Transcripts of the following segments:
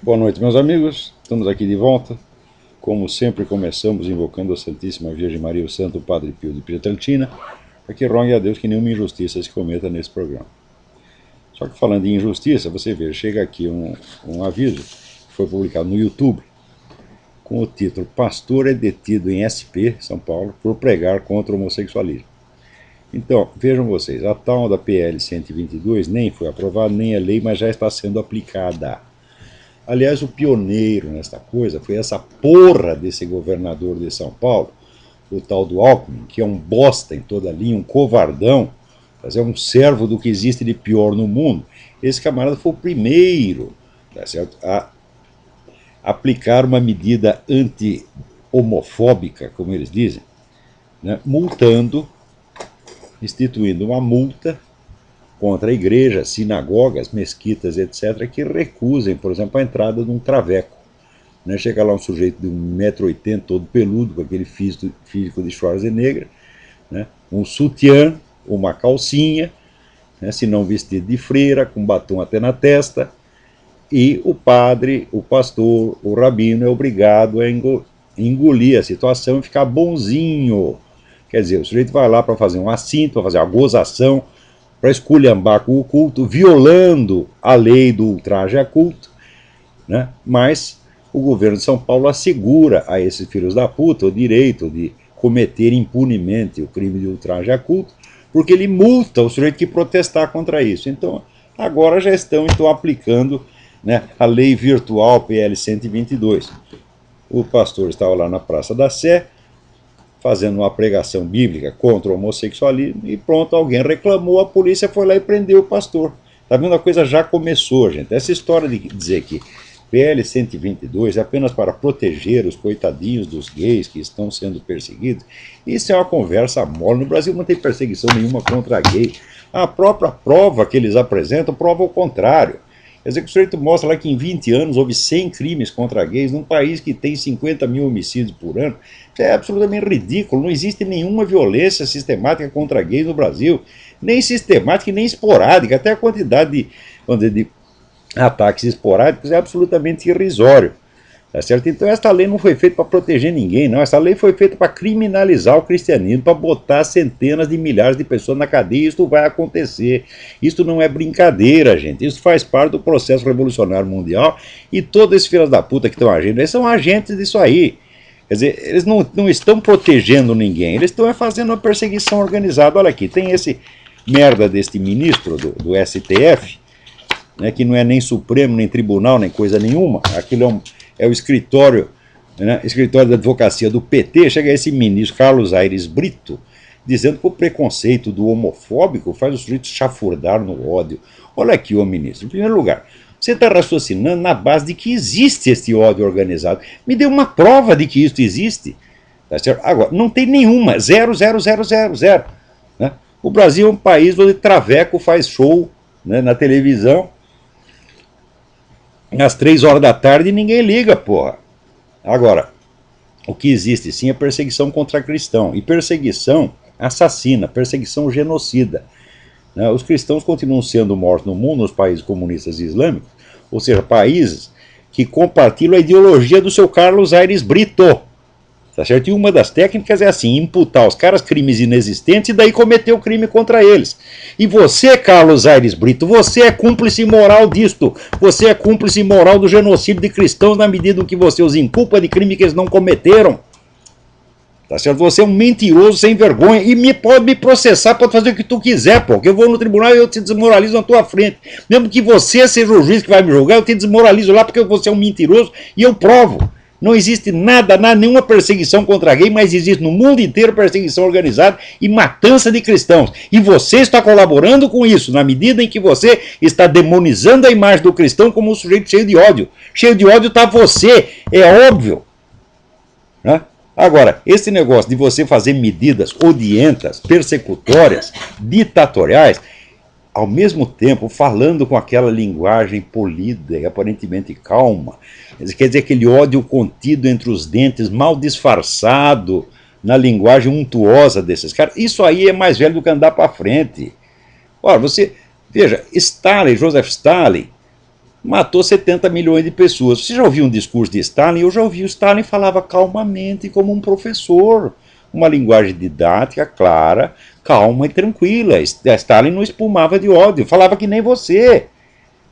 Boa noite, meus amigos. Estamos aqui de volta. Como sempre, começamos invocando a Santíssima Virgem Maria, o Santo Padre Pio de Pietrelcina, para que rogue a Deus que nenhuma injustiça se cometa nesse programa. Só que falando em injustiça, você vê, chega aqui um aviso que foi publicado no YouTube com o título Pastor é detido em SP, São Paulo, por pregar contra o homossexualismo. Então, vejam vocês, a tal da PL 122 nem foi aprovada, nem é lei, mas já está sendo aplicada. Aliás, o pioneiro nesta coisa foi essa porra desse governador de São Paulo, o tal do Alckmin, que é um bosta em toda a linha, um covardão, mas é um servo do que existe de pior no mundo. Esse camarada foi o primeiro, tá certo, a aplicar uma medida anti-homofóbica, como eles dizem, né, multando, instituindo uma multa contra igrejas, sinagogas, mesquitas, etc., que recusem, por exemplo, a entrada de um traveco. Né? Chega lá um sujeito de 1,80 m, todo peludo, com aquele físico de Schwarzenegger, né? Um sutiã, uma calcinha, né? Se não vestido de freira, com batom até na testa, e o padre, o pastor, o rabino é obrigado a engolir a situação e ficar bonzinho. Quer dizer, o sujeito vai lá para fazer um assinto, para fazer uma gozação, para esculhambar com o culto, violando a lei do ultraje a culto, né? Mas o governo de São Paulo assegura a esses filhos da puta o direito de cometer impunemente o crime de ultraje a culto, porque ele multa o sujeito que protestar contra isso. Então, agora já estão aplicando, né, a lei virtual PL 122. O pastor estava lá na Praça da Sé, fazendo uma pregação bíblica contra o homossexualismo, e pronto, alguém reclamou, a polícia foi lá e prendeu o pastor. Tá vendo? A coisa já começou, gente. Essa história de dizer que PL 122 é apenas para proteger os coitadinhos dos gays que estão sendo perseguidos, isso é uma conversa mole. No Brasil não tem perseguição nenhuma contra gay. A própria prova que eles apresentam prova o contrário. Quer dizer que o sujeito mostra lá que em 20 anos houve 100 crimes contra gays num país que tem 50 mil homicídios por ano. Isso é absolutamente ridículo. Não existe nenhuma violência sistemática contra gays no Brasil. Nem sistemática e nem esporádica. Até a quantidade de ataques esporádicos é absolutamente irrisório. Tá certo? Então esta lei não foi feita para proteger ninguém, não. Essa lei foi feita para criminalizar o cristianismo, para botar centenas de milhares de pessoas na cadeia. Isso vai acontecer. Isso não é brincadeira, gente. Isso faz parte do processo revolucionário mundial, e todos esses filhos da puta que estão agindo, eles são agentes disso aí. Quer dizer, eles não estão protegendo ninguém, eles estão fazendo uma perseguição organizada. Olha aqui, tem esse merda deste ministro do STF, né, que não é nem Supremo, nem Tribunal, nem coisa nenhuma. Aquilo é o escritório, né, escritório da advocacia do PT. Chega esse ministro Carlos Aires Brito dizendo que o preconceito do homofóbico faz os sujeitos chafurdar no ódio. Olha aqui, ô ministro, em primeiro lugar, você está raciocinando na base de que existe este ódio organizado. Me dê uma prova de que isso existe. Tá certo? Agora, não tem nenhuma, zero, zero, zero, zero, zero. Né? O Brasil é um país onde traveco faz show, né, na televisão, às 3 horas da tarde, e ninguém liga, porra. Agora, o que existe sim é perseguição contra cristão, e perseguição assassina, perseguição genocida. Né? Os cristãos continuam sendo mortos no mundo, nos países comunistas e islâmicos, ou seja, países que compartilham a ideologia do seu Carlos Aires Brito. Tá certo? E uma das técnicas é assim, imputar aos caras crimes inexistentes e daí cometer o crime contra eles. E você, Carlos Aires Brito, você é cúmplice moral disto. Você é cúmplice moral do genocídio de cristãos na medida em que você os inculpa de crime que eles não cometeram. Tá certo? Você é um mentiroso sem vergonha e pode me processar, pode fazer o que tu quiser, pô. Que eu vou no tribunal e eu te desmoralizo na tua frente. Mesmo que você seja o juiz que vai me julgar, eu te desmoralizo lá porque você é um mentiroso e eu provo. Não existe nada, nenhuma perseguição contra gay, mas existe no mundo inteiro perseguição organizada e matança de cristãos. E você está colaborando com isso, na medida em que você está demonizando a imagem do cristão como um sujeito cheio de ódio. Cheio de ódio está você, é óbvio. Né? Agora, esse negócio de você fazer medidas odientas, persecutórias, ditatoriais, ao mesmo tempo falando com aquela linguagem polida e aparentemente calma, quer dizer, aquele ódio contido entre os dentes, mal disfarçado na linguagem untuosa desses caras, isso aí é mais velho do que andar para frente. Ora, você, veja, Stalin, Joseph Stalin, matou 70 milhões de pessoas. Você já ouviu um discurso de Stalin? Eu já ouvi. O Stalin falava calmamente, como um professor. Uma linguagem didática, clara, calma e tranquila. Stalin não espumava de ódio, falava que nem você.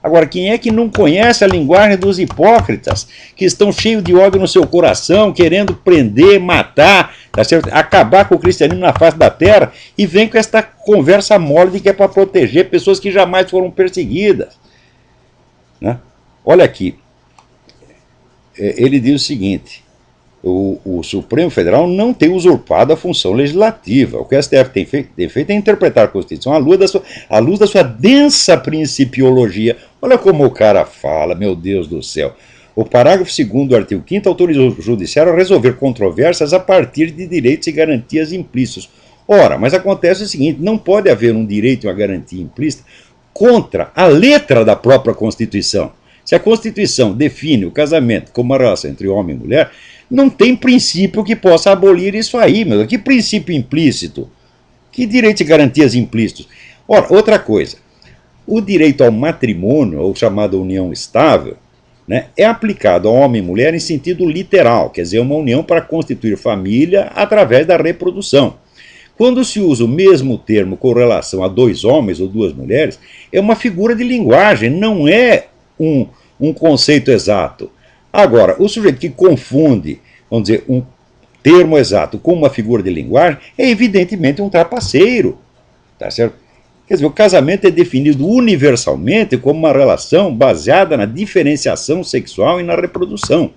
Agora, quem é que não conhece a linguagem dos hipócritas, que estão cheios de ódio no seu coração, querendo prender, matar, tá certo? Acabar com o cristianismo na face da terra, e vem com esta conversa mole de que é para proteger pessoas que jamais foram perseguidas, né? Olha aqui, ele diz o seguinte: o Supremo Federal não tem usurpado a função legislativa. O que o STF tem feito é interpretar a Constituição à luz da sua densa principiologia. Olha como o cara fala, meu Deus do céu. O parágrafo 2º do artigo 5º autoriza o Judiciário a resolver controvérsias a partir de direitos e garantias implícitos. Ora, mas acontece o seguinte: não pode haver um direito e uma garantia implícita contra a letra da própria Constituição. Se a Constituição define o casamento como uma relação entre homem e mulher, não tem princípio que possa abolir isso aí, meu. Que princípio implícito? Que direitos e garantias implícitos? Ora, outra coisa, o direito ao matrimônio, ou chamada união estável, né, é aplicado a homem e mulher em sentido literal, quer dizer, uma união para constituir família através da reprodução. Quando se usa o mesmo termo com relação a dois homens ou duas mulheres, é uma figura de linguagem, não é um conceito exato. Agora, o sujeito que confunde, vamos dizer, um termo exato com uma figura de linguagem é evidentemente um trapaceiro, tá certo? Quer dizer, o casamento é definido universalmente como uma relação baseada na diferenciação sexual e na reprodução.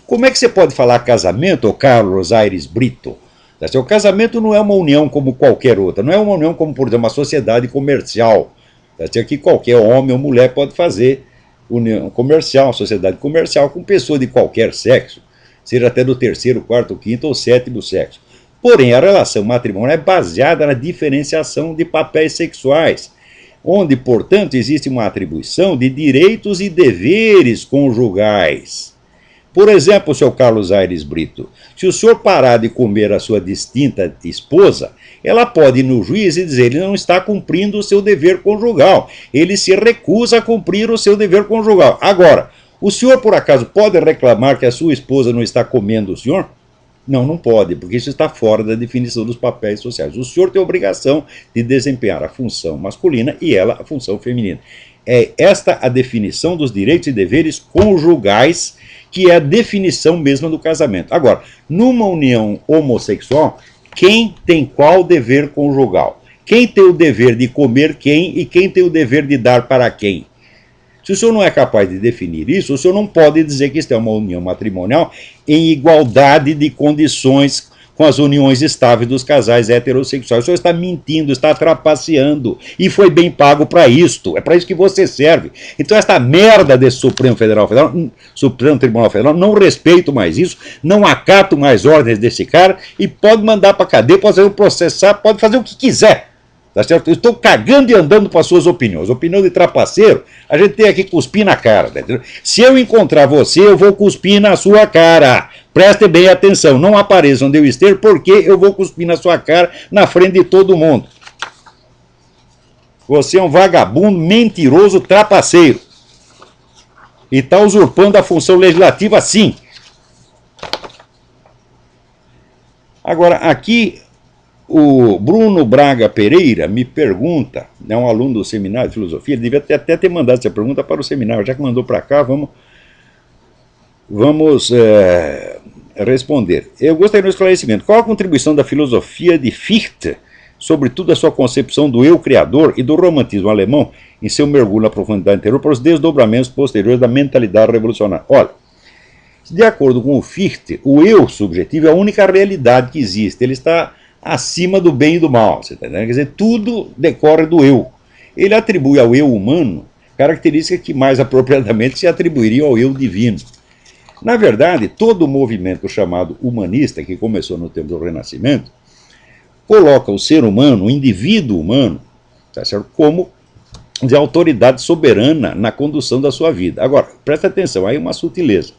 Como é que você pode falar casamento, Carlos Aires Brito? Tá certo? O casamento não é uma união como qualquer outra, não é uma união como, por exemplo, uma sociedade comercial, tá certo? Que qualquer homem ou mulher pode fazer. União comercial, sociedade comercial com pessoas de qualquer sexo, seja até do terceiro, quarto, quinto ou sétimo sexo. Porém, a relação matrimonial é baseada na diferenciação de papéis sexuais, onde, portanto, existe uma atribuição de direitos e deveres conjugais. Por exemplo, seu Carlos Aires Brito, se o senhor parar de comer a sua distinta esposa, ela pode ir no juiz e dizer: ele não está cumprindo o seu dever conjugal, ele se recusa a cumprir o seu dever conjugal. Agora, o senhor por acaso pode reclamar que a sua esposa não está comendo o senhor? Não, não pode, porque isso está fora da definição dos papéis sociais. O senhor tem a obrigação de desempenhar a função masculina e ela a função feminina. É esta a definição dos direitos e deveres conjugais, que é a definição mesma do casamento. Agora, numa união homossexual, quem tem qual dever conjugal? Quem tem o dever de comer quem e quem tem o dever de dar para quem? Se o senhor não é capaz de definir isso, o senhor não pode dizer que isso é uma união matrimonial em igualdade de condições com as uniões estáveis dos casais heterossexuais. O senhor está mentindo, está trapaceando, e foi bem pago para isto. É para isso que você serve. Então esta merda desse Supremo Tribunal Federal, não respeito mais isso, não acato mais ordens desse cara, e pode mandar para cadeia, pode fazer um processar, pode fazer o que quiser. Tá certo? Eu estou cagando e andando para as suas opiniões. Opinião de trapaceiro, a gente tem aqui que cuspir na cara. Tá entendendo? Se eu encontrar você, eu vou cuspir na sua cara. Preste bem atenção, não apareça onde eu esteja, porque eu vou cuspir na sua cara na frente de todo mundo. Você é um vagabundo, mentiroso, trapaceiro. E está usurpando a função legislativa, sim. Agora, aqui, o Bruno Braga Pereira me pergunta, é um aluno do seminário de filosofia, ele devia até ter mandado essa pergunta para o seminário, já que mandou para cá, vamos responder. Eu gostaria de um esclarecimento. Qual a contribuição da filosofia de Fichte, sobretudo a sua concepção do eu criador e do romantismo alemão, em seu mergulho na profundidade interior para os desdobramentos posteriores da mentalidade revolucionária? Olha, de acordo com o Fichte, o eu subjetivo é a única realidade que existe. Ele está acima do bem e do mal. Você tá entendendo? Quer dizer, tudo decorre do eu. Ele atribui ao eu humano características que mais apropriadamente se atribuiriam ao eu divino. Na verdade, todo o movimento chamado humanista, que começou no tempo do Renascimento, coloca o ser humano, o indivíduo humano, tá certo, como de autoridade soberana na condução da sua vida. Agora, presta atenção, aí uma sutileza.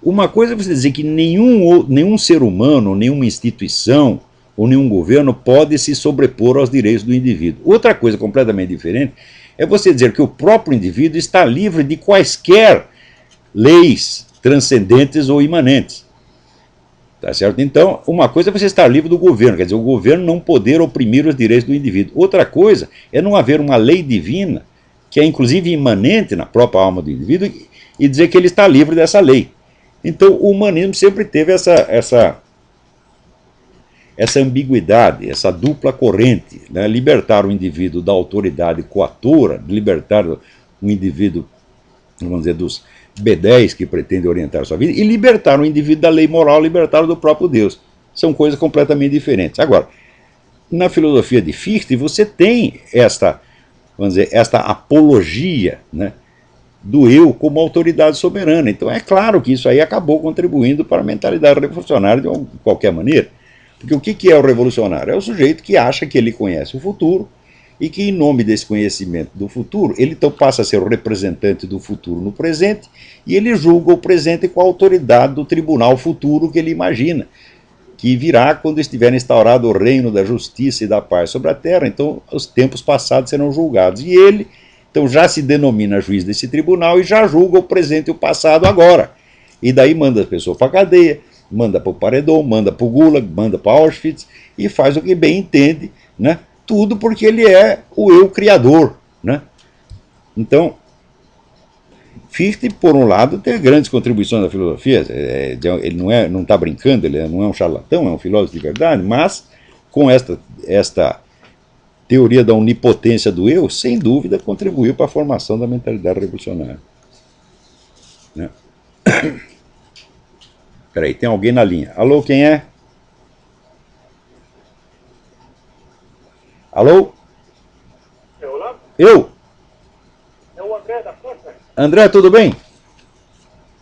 Uma coisa é você dizer que nenhum ser humano, nenhuma instituição ou nenhum governo pode se sobrepor aos direitos do indivíduo. Outra coisa completamente diferente é você dizer que o próprio indivíduo está livre de quaisquer leis transcendentes ou imanentes. Tá certo? Então, uma coisa é você estar livre do governo, quer dizer, o governo não poder oprimir os direitos do indivíduo. Outra coisa é não haver uma lei divina, que é inclusive imanente na própria alma do indivíduo, e dizer que ele está livre dessa lei. Então, o humanismo sempre teve essa ambiguidade, essa dupla corrente, né? Libertar o indivíduo da autoridade coatora, libertar o indivíduo, vamos dizer, dos B10 que pretendem orientar a sua vida, e libertar o indivíduo da lei moral, libertar do próprio Deus. São coisas completamente diferentes. Agora, na filosofia de Fichte, você tem vamos dizer, esta apologia, né, do eu como autoridade soberana. Então é claro que isso aí acabou contribuindo para a mentalidade revolucionária de qualquer maneira. Porque o que é o revolucionário? É o sujeito que acha que ele conhece o futuro e que, em nome desse conhecimento do futuro, ele então passa a ser o representante do futuro no presente e ele julga o presente com a autoridade do tribunal futuro que ele imagina, que virá quando estiver instaurado o reino da justiça e da paz sobre a terra. Então os tempos passados serão julgados. E ele, então, já se denomina juiz desse tribunal e já julga o presente e o passado agora. E daí manda as pessoas para a cadeia, manda para o paredão, manda para o Gulag, manda para Auschwitz e faz o que bem entende, né? Tudo porque ele é o eu criador, né? Então, Fichte, por um lado, teve grandes contribuições da filosofia. Ele não está brincando, ele não é um charlatão, é um filósofo de verdade, mas com esta teoria da onipotência do eu, sem dúvida, contribuiu para a formação da mentalidade revolucionária. Né? Peraí, tem alguém na linha. Alô, quem é? Alô? É o Olavo? Eu? É o André da França? André, tudo bem?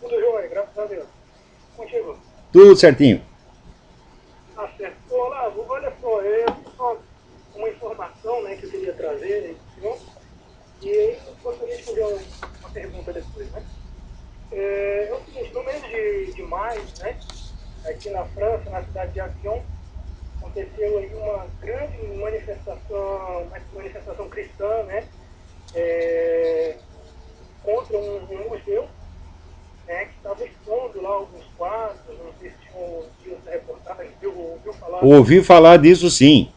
Tudo jóia, graças a Deus. Contigo? Tudo certinho. Tá certo. Ô, Olavo, olha só, só uma informação, né, que eu queria trazer, senhor, e aí eu gostaria de fazer uma pergunta depois, né? É o seguinte, no mês de maio, né, aqui na França, na cidade de Avion, aconteceu aí uma grande manifestação cristã, né, contra um museu, né, que estava expondo lá alguns quadros. Não sei se tinha essa reportagem, ouviu falar? Ouvi falar disso, sim.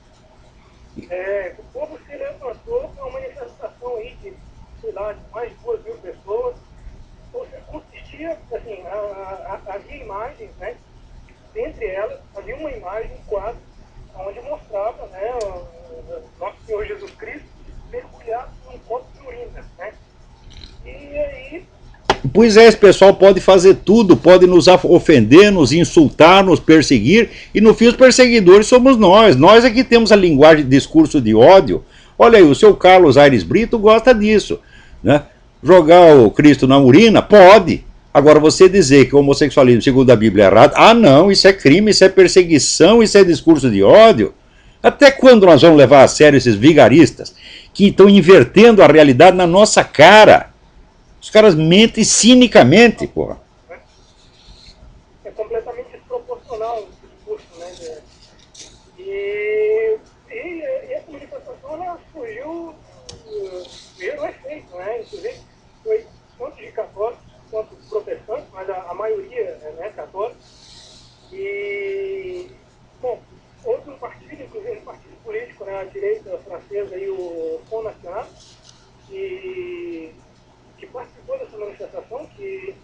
O povo se levantou com uma manifestação aí de, sei lá, de mais de 2.000 pessoas. Ou seja, consistia, assim, havia imagens, né, dentre elas havia uma imagem, um quadro, onde mostrava, né, nosso Senhor Jesus Cristo mergulhado num copo de urina, né? E aí... Pois é, esse pessoal pode fazer tudo, pode nos ofender, nos insultar, nos perseguir, e no fim os perseguidores somos nós. Nós é que temos a linguagem de discurso de ódio. Olha aí, o seu Carlos Aires Brito gosta disso, né? Jogar o Cristo na urina? Pode. Agora, você dizer que o homossexualismo, segundo a Bíblia, é errado, não, isso é crime, isso é perseguição, isso é discurso de ódio. Até quando nós vamos levar a sério esses vigaristas que estão invertendo a realidade na nossa cara? Os caras mentem cinicamente, porra. É completamente desproporcional o discurso, né? E essa manifestação, ela surgiu mesmo efeito, né? Inclusive, foi tanto de católicos quanto protestantes, mas a maioria é católica. E, bom, houve um partido, inclusive um partido político, né, a direita francesa, aí, o Front National, que participou dessa manifestação, que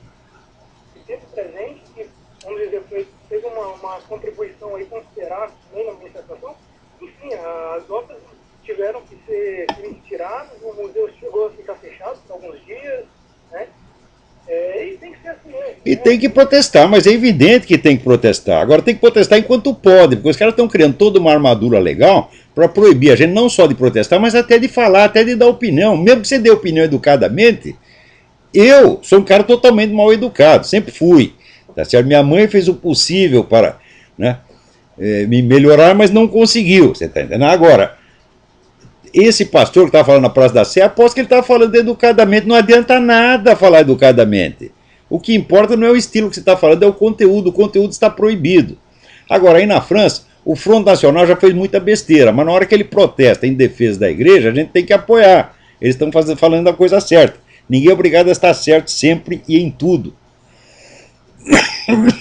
teve presente, que, vamos dizer, teve uma contribuição aí considerável na manifestação. Enfim, as obras tiveram que ser retiradas, o museu chegou a ficar fechado por alguns dias, né? E tem que ser assim mesmo. E tem que protestar, mas é evidente que tem que protestar. Agora tem que protestar enquanto pode, porque os caras estão criando toda uma armadura legal para proibir a gente não só de protestar, mas até de falar, até de dar opinião. Mesmo que você dê opinião educadamente, eu sou um cara totalmente mal educado, sempre fui. Tá certo? Minha mãe fez o possível para, né, me melhorar, mas não conseguiu. Você está entendendo? Agora, esse pastor que estava falando na Praça da Sé, aposto que ele estava falando educadamente. Não adianta nada falar educadamente. O que importa não é o estilo que você está falando, é o conteúdo. O conteúdo está proibido. Agora, aí na França, o Front National já fez muita besteira, mas na hora que ele protesta em defesa da igreja, a gente tem que apoiar. Eles estão falando a coisa certa. Ninguém é obrigado a estar certo sempre e em tudo.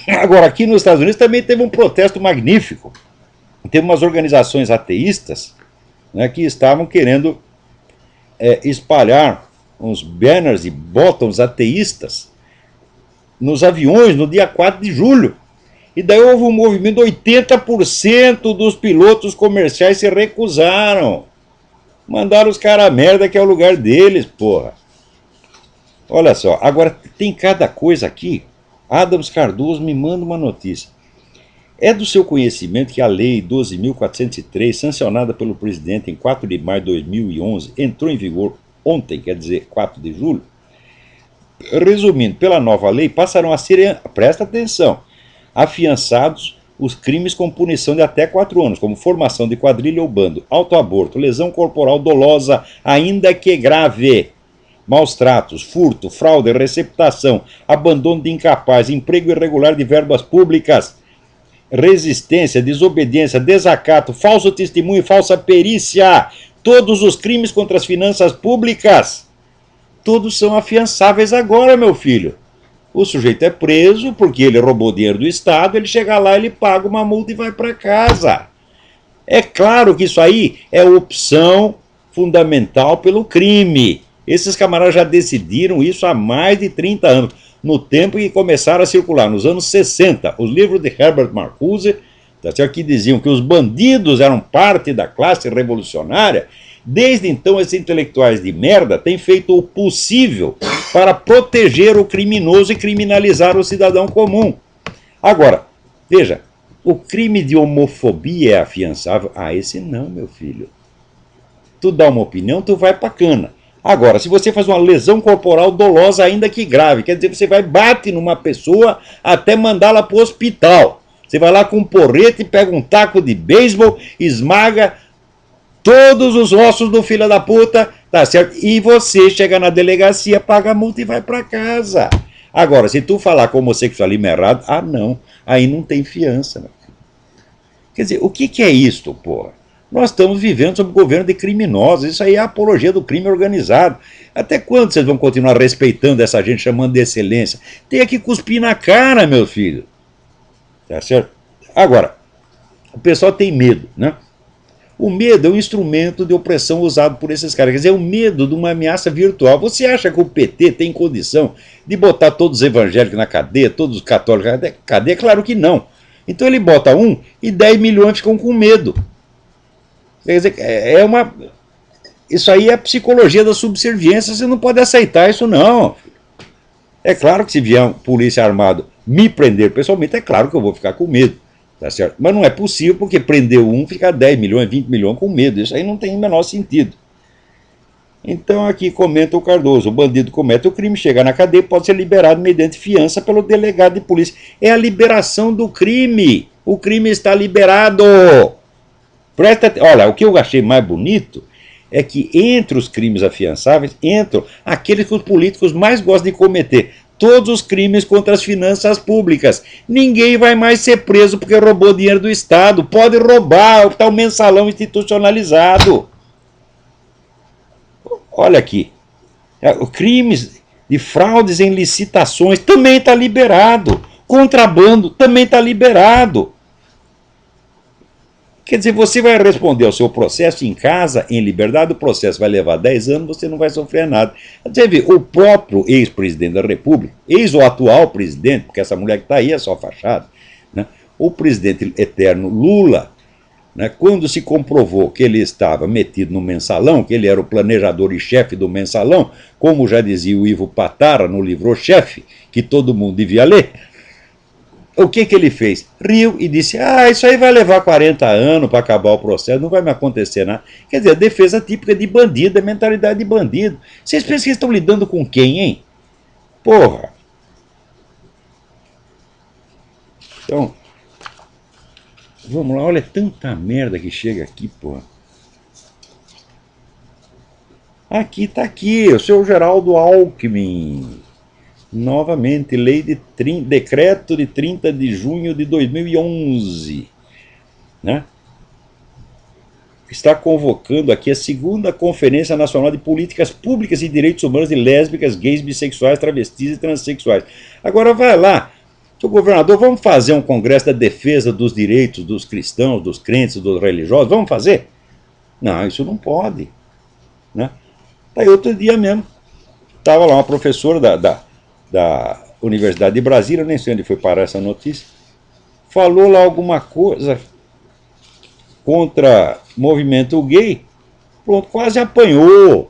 Agora, aqui nos Estados Unidos também teve um protesto magnífico. Teve umas organizações ateístas, né, que estavam querendo espalhar uns banners e botões ateístas nos aviões no dia 4 de julho. E daí houve um movimento, 80% dos pilotos comerciais se recusaram. Mandaram os caras a merda, que é o lugar deles, porra. Olha só, agora tem cada coisa aqui. Adams Cardoso me manda uma notícia. É do seu conhecimento que a Lei 12.403, sancionada pelo presidente em 4 de maio de 2011, entrou em vigor ontem, quer dizer, 4 de julho? Resumindo, pela nova lei, passarão a ser, presta atenção, afiançados os crimes com punição de até 4 anos, como formação de quadrilha ou bando, autoaborto, lesão corporal dolosa, ainda que grave, maus tratos, furto, fraude, receptação, abandono de incapaz, emprego irregular de verbas públicas, resistência, desobediência, desacato, falso testemunho e falsa perícia. Todos os crimes contra as finanças públicas, todos são afiançáveis agora, meu filho. O sujeito é preso porque ele roubou dinheiro do Estado, ele chega lá, ele paga uma multa e vai para casa. É claro que isso aí é opção fundamental pelo crime. Esses camaradas já decidiram isso há mais de 30 anos, no tempo em que começaram a circular, nos anos 60, os livros de Herbert Marcuse, que diziam que os bandidos eram parte da classe revolucionária. Desde então, esses intelectuais de merda têm feito o possível para proteger o criminoso e criminalizar o cidadão comum. Agora, veja, o crime de homofobia é afiançável? Ah, esse não, meu filho. Tu dá uma opinião, tu vai pra cana. Agora, se você faz uma lesão corporal dolosa, ainda que grave, quer dizer, você vai bate numa pessoa até mandá-la para o hospital. Você vai lá com um porrete, pega um taco de beisebol, esmaga todos os ossos do filho da puta, tá certo? E você chega na delegacia, paga a multa e vai para casa. Agora, se tu falar que o homossexualismo é errado, ah não, aí não tem fiança. Meu filho. Quer dizer, o que é isto, porra? Nós estamos vivendo sob o governo de criminosos. Isso aí é a apologia do crime organizado. Até quando vocês vão continuar respeitando essa gente, chamando de excelência? Tem que cuspir na cara, meu filho. Tá certo? Agora, o pessoal tem medo, né? O medo é um instrumento de opressão usado por esses caras. Quer dizer, é o medo de uma ameaça virtual. Você acha que o PT tem condição de botar todos os evangélicos na cadeia, todos os católicos na cadeia? Claro que não. Então ele bota 1 e 10 milhões ficam com medo. Quer dizer, isso aí é a psicologia da subserviência, você não pode aceitar isso não. É claro que se vier um polícia armado me prender pessoalmente, é claro que eu vou ficar com medo, tá certo? Mas não é possível, porque prender um fica 10 milhões, 20 milhões com medo, isso aí não tem o menor sentido. Então aqui comenta o Cardoso, o bandido comete o crime, chega na cadeia, pode ser liberado mediante fiança pelo delegado de polícia. É a liberação do crime, o crime está liberado. Olha, o que eu achei mais bonito é que entre os crimes afiançáveis entram aqueles que os políticos mais gostam de cometer. Todos os crimes contra as finanças públicas. Ninguém vai mais ser preso porque roubou dinheiro do Estado. Pode roubar, está o mensalão institucionalizado. Olha aqui. Crimes de fraudes em licitações também está liberado. Contrabando também está liberado. Quer dizer, você vai responder ao seu processo em casa, em liberdade, o processo vai levar 10 anos, você não vai sofrer nada. Você vê, o próprio ex-presidente da República, ex ou atual presidente, porque essa mulher que está aí é só fachada, né? O presidente eterno Lula, né, quando se comprovou que ele estava metido no mensalão, que ele era o planejador e chefe do mensalão, como já dizia o Ivo Patara no livro O Chefe, que todo mundo devia ler, o que ele fez? Riu e disse, isso aí vai levar 40 anos para acabar o processo, não vai me acontecer nada. Quer dizer, a defesa típica de bandido, a mentalidade de bandido. Vocês pensam que estão lidando com quem, hein? Porra! Então, vamos lá, olha tanta merda que chega aqui, porra. Aqui, tá aqui, o seu Geraldo Alckmin. Novamente, decreto de 30 de junho de 2011. Né? está convocando aqui a segunda Conferência Nacional de Políticas Públicas e Direitos Humanos de Lésbicas, Gays, Bissexuais, Travestis e Transsexuais. Agora vai lá, seu governador, vamos fazer um congresso da defesa dos direitos dos cristãos, dos crentes, dos religiosos, vamos fazer? Não, isso não pode. Né? Aí outro dia mesmo, estava lá uma professora da Universidade de Brasília, nem sei onde foi parar essa notícia, falou lá alguma coisa contra movimento gay, pronto, quase apanhou.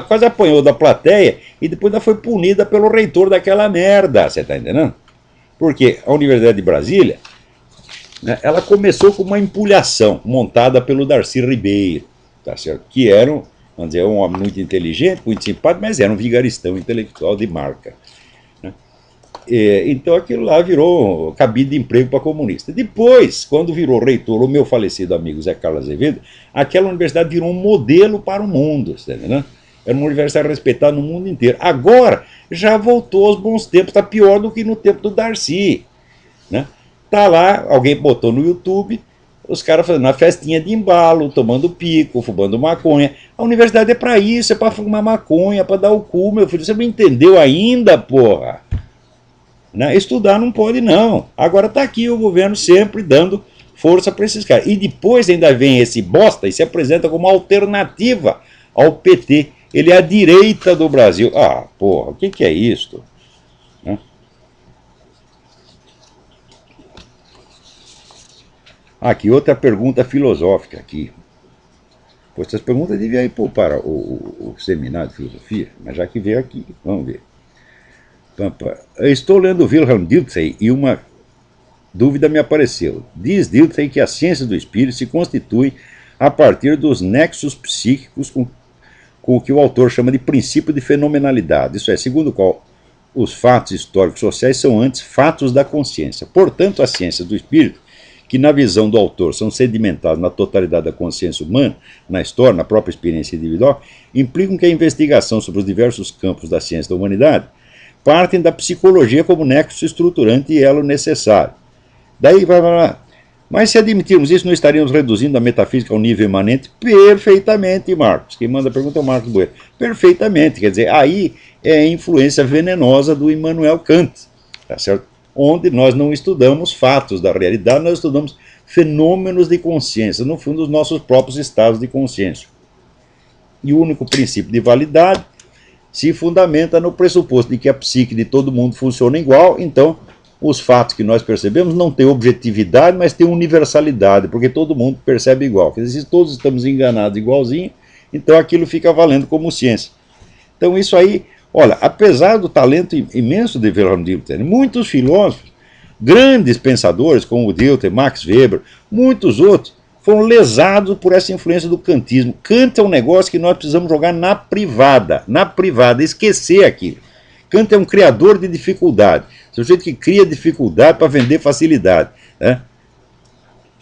Quase apanhou da plateia e depois ainda foi punida pelo reitor daquela merda, você está entendendo? Porque a Universidade de Brasília, né, ela começou com uma empulhação montada pelo Darcy Ribeiro, tá certo? Que era vamos dizer, um homem muito inteligente, muito simpático, mas era um vigaristão intelectual de marca. Né? Então aquilo lá virou cabide de emprego para comunista. Depois, quando virou reitor o meu falecido amigo Zé Carlos Azevedo, aquela universidade virou um modelo para o mundo. Né? Era uma universidade respeitada no mundo inteiro. Agora, já voltou aos bons tempos, está pior do que no tempo do Darcy. Né? Tá lá, alguém botou no YouTube, os caras fazendo uma festinha de embalo, tomando pico, fumando maconha. A universidade é para isso, é para fumar maconha, para dar o cu, meu filho. Você não entendeu ainda, porra? Né? Estudar não pode, não. Agora tá aqui o governo sempre dando força para esses caras. E depois ainda vem esse bosta e se apresenta como alternativa ao PT. Ele é a direita do Brasil. Ah, porra, o que é isso? Né? Aqui, outra pergunta filosófica aqui. Pois essas perguntas deviam ir para o seminário de filosofia, mas já que veio aqui, vamos ver. Eu estou lendo Wilhelm Dilthey e uma dúvida me apareceu. Diz Dilthey que a ciência do espírito se constitui a partir dos nexos psíquicos com o que o autor chama de princípio de fenomenalidade, isso é, segundo o qual os fatos históricos sociais são antes fatos da consciência. Portanto, a ciência do espírito, que na visão do autor são sedimentados na totalidade da consciência humana, na história, na própria experiência individual, implicam que a investigação sobre os diversos campos da ciência da humanidade partem da psicologia como nexo estruturante e elo necessário. Daí vai lá. Mas se admitirmos isso, não estaríamos reduzindo a metafísica ao nível imanente? Perfeitamente, Marcos. Quem manda a pergunta é o Marcos Boeira. Perfeitamente. Quer dizer, aí é a influência venenosa do Immanuel Kant, tá certo? Onde nós não estudamos fatos da realidade, nós estudamos fenômenos de consciência, no fundo, os nossos próprios estados de consciência. E o único princípio de validade se fundamenta no pressuposto de que a psique de todo mundo funciona igual, então os fatos que nós percebemos não têm objetividade, mas têm universalidade, porque todo mundo percebe igual. Quer dizer, se todos estamos enganados igualzinho, então aquilo fica valendo como ciência. Então isso aí... Olha, apesar do talento imenso de Wilhelm Dilthey, muitos filósofos, grandes pensadores como o Dilthey, Max Weber, muitos outros, foram lesados por essa influência do kantismo. Kant é um negócio que nós precisamos jogar na privada, esquecer aquilo. Kant é um criador de dificuldade, sujeito que cria dificuldade para vender facilidade. Né?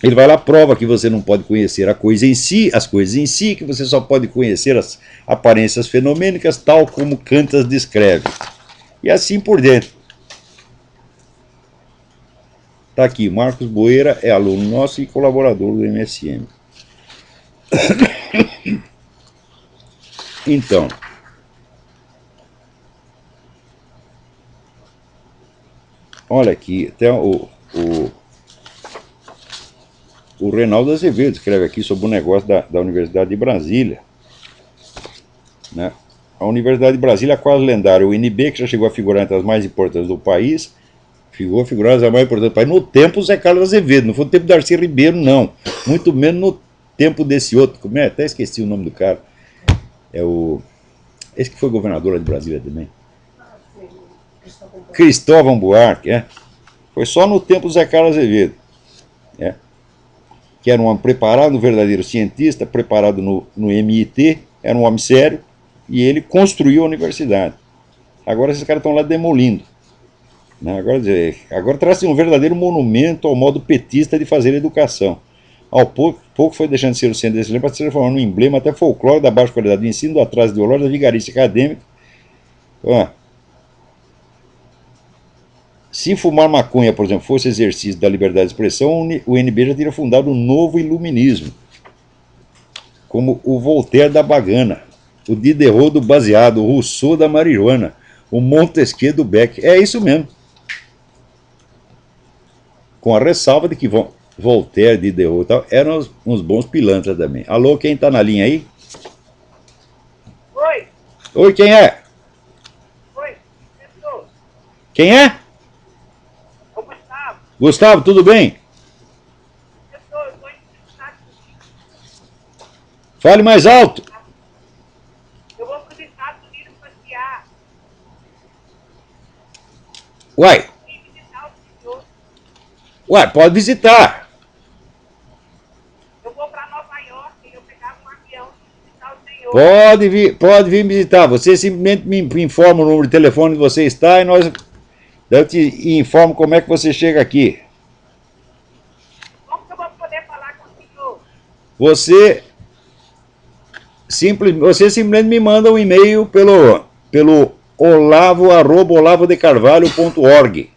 Ele vai lá, prova que você não pode conhecer a coisa em si, as coisas em si, que você só pode conhecer as aparências fenomênicas, tal como Kant as descreve. E assim por dentro. Está aqui, Marcos Boeira é aluno nosso e colaborador do MSM. Então, olha aqui, até o Reinaldo Azevedo escreve aqui sobre o negócio da Universidade de Brasília. Né? A Universidade de Brasília é quase lendária. O UNB, que já chegou a figurar entre as mais importantes do país, chegou a figurar entre as mais importantes do país no tempo Zé Carlos Azevedo, não foi no tempo do Darcy Ribeiro, não. Muito menos no tempo desse outro, como é? Até esqueci o nome do cara. É o... Esse que foi governador lá de Brasília também. Cristóvão Buarque, é. Foi só no tempo do Zé Carlos Azevedo. É. Que era um homem preparado, um verdadeiro cientista, preparado no MIT, era um homem sério, e ele construiu a universidade. Agora esses caras estão lá demolindo. Né? Agora traz-se um verdadeiro monumento ao modo petista de fazer educação. Ao pouco foi deixando de ser o centro desse lema para se transformar num emblema até folclore da baixa qualidade do ensino, do atraso ideológico, da vigarice acadêmica. Se fumar maconha, por exemplo, fosse exercício da liberdade de expressão, o UNB já teria fundado um novo iluminismo. como o Voltaire da Bagana, o Diderot do baseado, o Rousseau da marihuana, o Montesquieu do Beck. É isso mesmo. Com a ressalva de que Voltaire, Diderot e tal eram uns bons pilantras também. Alô, quem tá na linha aí? Oi, Oi, quem é? oi, pessoal. Quem é? Ô, Gustavo, Gustavo, tudo bem? pessoal, eu tô indo para os Estados Unidos. Fale mais alto. Eu vou para os Estados Unidos passear Uai, e visitar o senhor. pode visitar. Eu vou para Nova York e eu pegava um avião e visitar o senhor. Pode vir visitar. Você simplesmente me informa o número de telefone que você está e eu te informo como é que você chega aqui. Como que eu vou poder falar com o senhor? Você simplesmente me manda um e-mail pelo olavo@olavodecarvalho.org,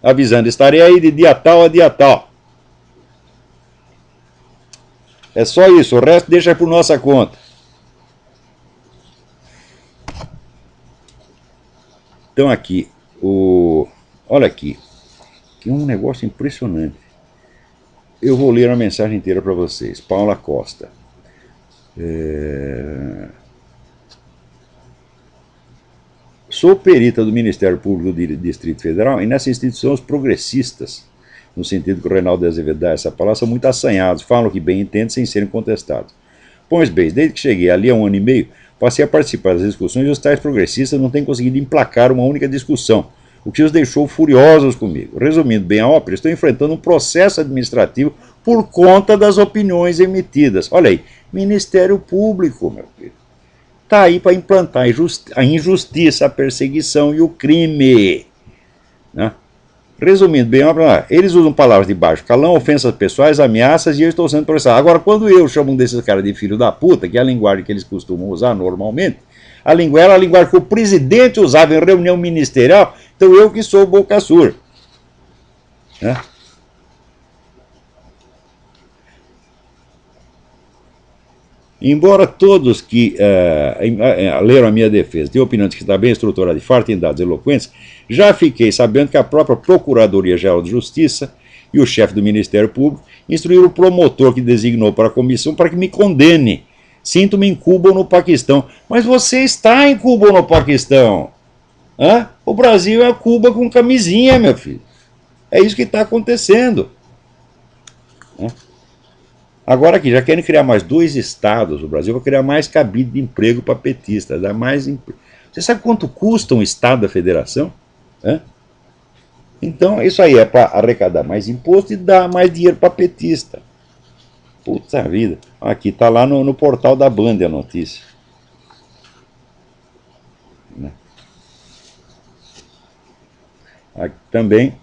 avisando, estarei aí de dia tal a dia tal. É só isso, o resto deixa por nossa conta. Então aqui, olha aqui, que um negócio impressionante. Eu vou ler a mensagem inteira para vocês. Paula Costa. Sou perita do Ministério Público do Distrito Federal e nessa instituição os progressistas, no sentido que o Reinaldo de Azevedo dá essa palavra, são muito assanhados, falam o que bem entendem sem serem contestados. Pois bem, desde que cheguei ali há 1 ano e meio, passei a participar das discussões e os tais progressistas não têm conseguido emplacar uma única discussão, o que os deixou furiosos comigo. Resumindo bem a ópera, estou enfrentando um processo administrativo por conta das opiniões emitidas. Olha aí, Ministério Público, meu filho. Está aí para implantar a injustiça, a perseguição e o crime. Né? Resumindo bem, eles usam palavras de baixo calão, ofensas pessoais, ameaças e eu estou sendo processado. Agora, quando eu chamo um desses caras de filho da puta, que é a linguagem que eles costumam usar normalmente, a linguagem que o presidente usava em reunião ministerial, então eu que sou o boca surda. Né? Embora todos que leram a minha defesa tenham opinião de que está bem estruturada e farta em dados eloquentes, já fiquei sabendo que a própria Procuradoria-Geral de Justiça e o chefe do Ministério Público instruíram o promotor que designou para a comissão para que me condene. Sinto-me em Cuba ou no Paquistão. Mas você está em Cuba ou no Paquistão? Hã? O Brasil é Cuba com camisinha, meu filho. É isso que está acontecendo. Hã? Agora aqui, já querem criar mais 2 estados, o Brasil vai criar mais cabide de emprego para petistas, dar mais emprego. Você sabe quanto custa um estado da federação? Hã? Então, isso aí é para arrecadar mais imposto e dar mais dinheiro para petista. Puta vida. Aqui, está lá no portal da Band a notícia. Aqui, também,